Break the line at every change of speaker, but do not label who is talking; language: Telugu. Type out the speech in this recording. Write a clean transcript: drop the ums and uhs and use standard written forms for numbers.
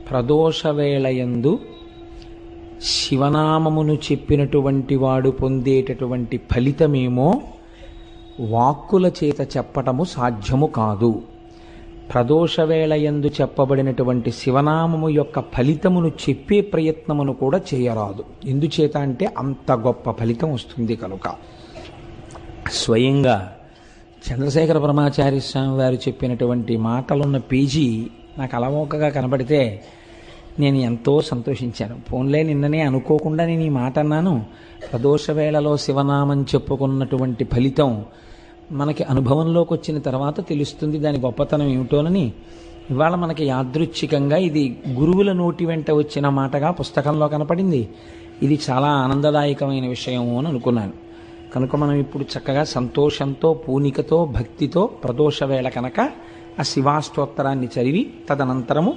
ప్రదోషవేళయందు శివనామమును చెప్పినటువంటి వాడు పొందేటటువంటి ఫలితమేమో వాక్కుల చేత చెప్పటము సాధ్యము కాదు. ప్రదోషవేళయందు చెప్పబడినటువంటి శివనామము యొక్క ఫలితమును చెప్పే ప్రయత్నమును కూడా చేయరాదు. ఎందుచేత అంటే అంత గొప్ప ఫలితం వస్తుంది కనుక. స్వయంగా చంద్రశేఖర పరమాచార్య స్వామి వారు చెప్పినటువంటి మాటలున్న పేజీ నాకు అలవోకగా కనబడితే నేను ఎంతో సంతోషించాను. ఫోన్లే నిన్ననే అనుకోకుండా నేను ఈ మాట అన్నాను. ప్రదోషవేళలో శివనామం చెప్పుకున్నటువంటి ఫలితం మనకి అనుభవంలోకి వచ్చిన తర్వాత తెలుస్తుంది దాని గొప్పతనం ఏమిటోనని. ఇవాళ మనకి యాదృచ్ఛికంగా ఇది గురువుల నోటి వెంట వచ్చిన మాటగా పుస్తకంలో కనపడింది. ఇది చాలా ఆనందదాయకమైన విషయం అని అనుకున్నాను. కనుక మనం ఇప్పుడు చక్కగా సంతోషంతో, పూనికతో, భక్తితో ప్రదోషవేళ కనుక ఆ శివాష్టోత్తరాన్ని చదివి తదనంతరము